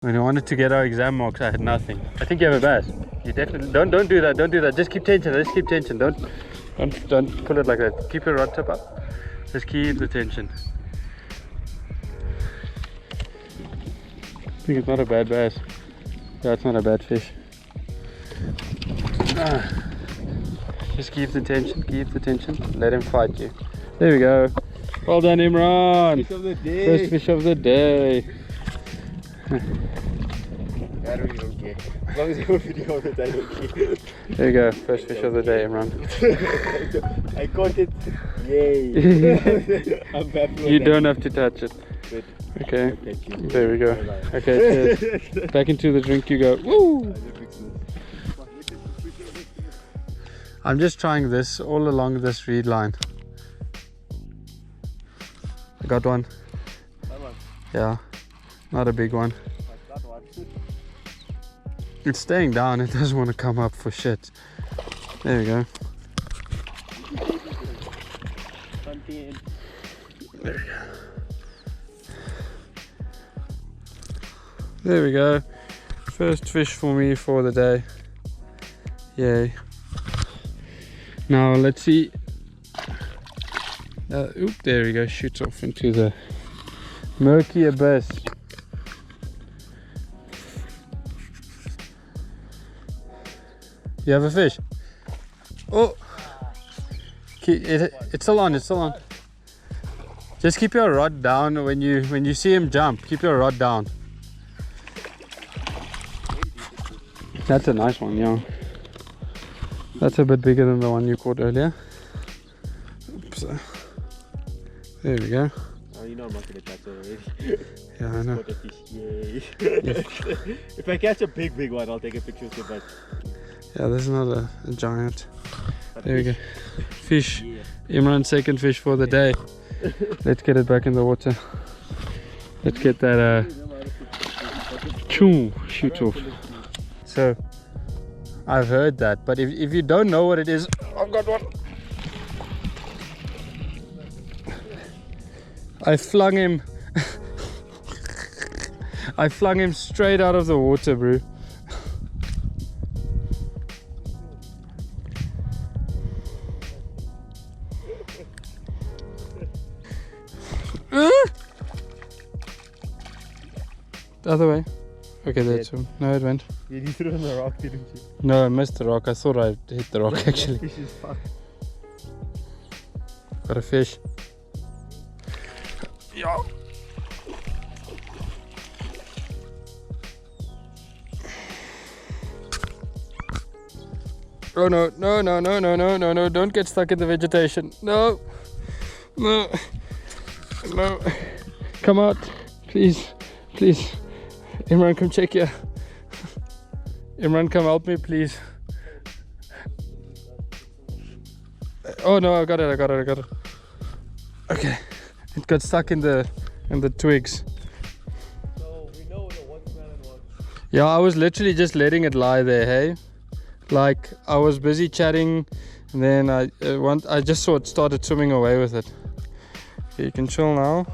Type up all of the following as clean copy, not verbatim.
When I wanted to get our exam marks, I had nothing. I think you have a bass. You definitely don't do that. Don't do that. Just keep tension. Just keep tension. Don't pull it like that. Keep your rod tip up. Just keep the tension. I think it's not a bad bass. Yeah, it's not a bad fish. Just keep the tension. Keep the tension. Let him fight you. There we go. Well done, Imran. Fish of the day. First fish of the day. I don't even care. As long as you have a video of it, I don't care. There you go, first fish of the day, Imran. I caught it. Yay. I'm happy with You that. don't have to touch it. Good. Okay, there we go. Okay, cheers. Back into the drink you go. Woo! I'm just trying this all along this reed line. I got one. That one. Yeah, not a big one. Like that one. It's staying down, it doesn't want to come up for shit. There we go. There we go. There we go. First fish for me for the day. Yay. Now let's see. Oop, there we go. Shoots off into the murky abyss. You have a fish? Oh! It's still on, it's still on. Just keep your rod down when you see him jump. Keep your rod down. That's a nice one, yeah. That's a bit bigger than the one you caught earlier. Oops. There we go. Oh, you know I'm not going to catch it already. Yeah, I know. Caught a fish. Yay. If I catch a big one, I'll take a picture of it. But Yeah, this is not a giant. There we go. Fish. yeah. Imran's second fish for the day. Let's get it back in the water. Let's get that shoot off. So, I've heard that, but if you don't know what it is, I've got one. I flung him. I flung him straight out of the water, bro. The other way. Okay, that's him. No, it went. You threw on the rock, didn't you? No, I missed the rock. I thought I hit the rock actually. Fish is fucked. Got a fish. Yeah. Oh no, no, no, no, no, no, no, no, don't get stuck in the vegetation. No, no, no. Come out, please, please. Imran, come check here. Imran, come help me, please. Oh no, I got it. Okay, it got stuck in the twigs. So we know the watermelon one. Yeah, I was literally just letting it lie there, hey? Like, I was busy chatting, and then I just saw it started swimming away with it. Okay, you can chill now.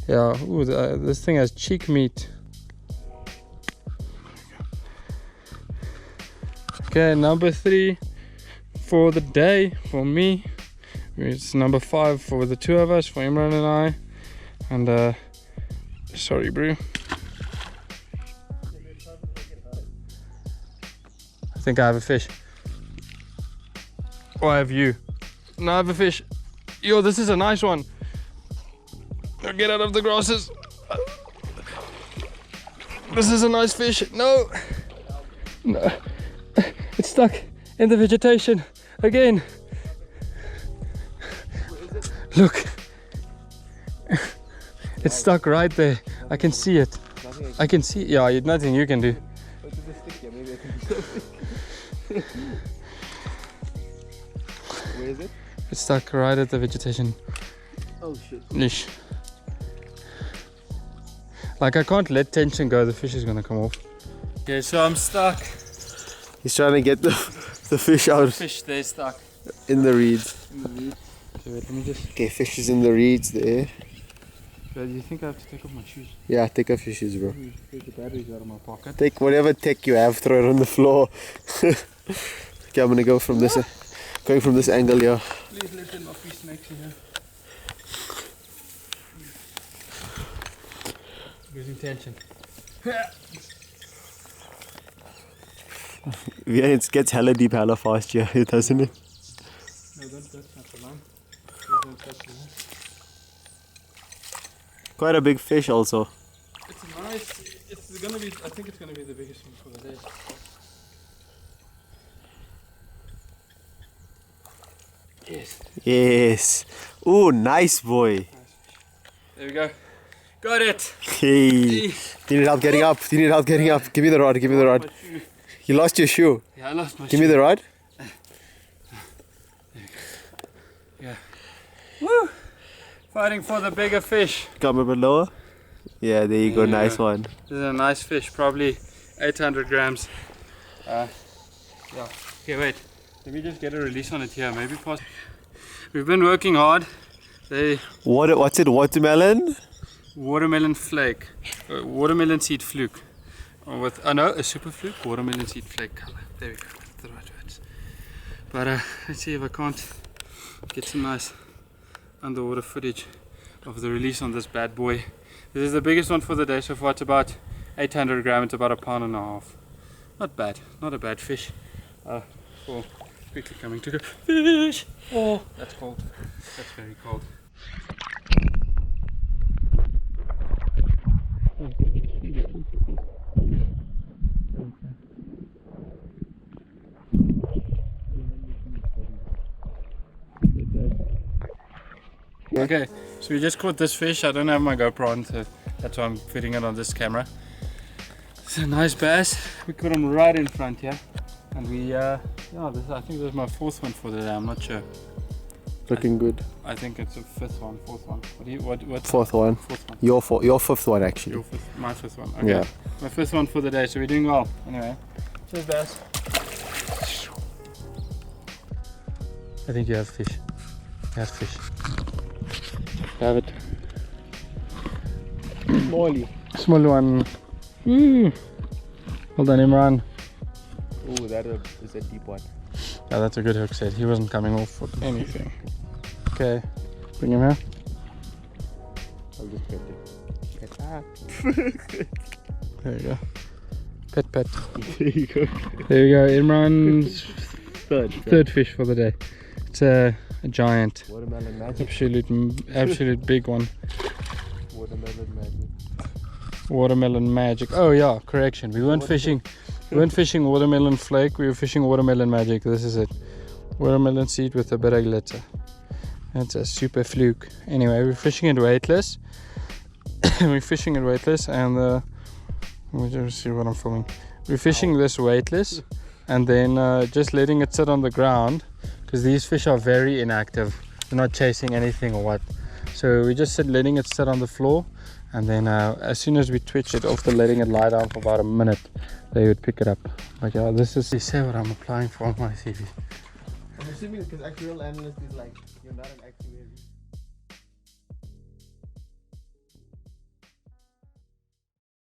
Yeah, ooh, this thing has cheek meat. Okay, number 3 for the day for me. It's number 5 for the two of us, for Imran and I. And sorry, bro. I think I have a fish. Or I have you. No, I have a fish. Yo, this is a nice one. Now get out of the grasses. This is a nice fish. No. No. It's stuck in the vegetation again. Look. It's stuck right there. I can see it. I can see. Yeah, nothing you can do. Where is it? It's stuck right at the vegetation. Oh shit. Niche. Like, I can't let tension go, the fish is gonna come off. Okay, so I'm stuck. He's trying to get the fish out Fish, they're stuck. in the reeds. Okay, wait, let me just. Okay, fish is in the reeds there. Do you think I have to take off my shoes? Yeah, take off your shoes, bro. Take the batteries out of my pocket. Take whatever tech you have, throw it on the floor. Okay, I'm gonna go from this, going from this angle here. Please let there not be snakes in here. Losing tension. Yeah, it gets hella deep, hella fast here, doesn't it? No, don't touch the line. Don't touch the line. Quite a big fish also. It's nice. It's gonna be. I think it's gonna be the biggest one for the day. Yes. Yes. Ooh, nice boy. There we go. Got it. Hey. Do you need help getting up? Do you need help getting up? Give me the rod. Give me the rod. You lost your shoe. Yeah, I lost my shoe. Give me the rod. Yeah. Woo! Fighting for the bigger fish. Come a bit lower. Yeah, there you go. Yeah. Nice one. This is a nice fish, probably 800 grams. Yeah. Okay, wait. Let me just get a release on it here. Maybe past. We've been working hard. What's it? Watermelon? Watermelon flake. Watermelon seed fluke. With a super fluke. Watermelon seed flake color. There we go. That's the right words. But let's see if I can't get some nice underwater footage of the release on this bad boy. This is the biggest one for the day so far. It's about 800 grams. It's about 1.5 pounds. Not bad. Not a bad fish. For quickly coming to the fish. Oh, that's cold. That's very cold. Okay, so we just caught this fish. I don't have my GoPro on, so that's why I'm fitting it on this camera. It's a nice bass. We caught him right in front here, and we I think this is my 4th one for the day. I'm not sure. Looking good. I think it's a 5th one, 4th one. What? 4th one. 4th one. Your 5th one actually. Your 5th, my 5th one. Okay. Yeah. My 5th one for the day. So we're doing well. Anyway, cheers, bass. I think you have fish. You have fish. Have it. Molly. Small one. Well done, Imran. Oh, that is a deep one. Yeah, that's a good hook set. He wasn't coming off for anything. Okay, bring him here. I'll just pet it. There you go. Pet, pet. There you go. There you go. Imran's Third. third fish for the day. It's a giant. Watermelon magic. Absolute big one. Watermelon magic. Watermelon magic. Oh yeah, correction. We weren't fishing watermelon flake. We were fishing watermelon magic. This is it. Watermelon seed with a bit of glitter. That's a super fluke. Anyway, we're fishing it weightless. We're fishing it weightless, and let me just see what I'm filming. We're fishing this weightless, and then just letting it sit on the ground, because these fish are very inactive. They're not chasing anything or what. So we just letting it sit on the floor, and then as soon as we twitch it, after letting it lie down for about a minute, they would pick it up. But yeah, this is what I'm applying for on my CV. I'm assuming because actual analyst is like, you're not an acting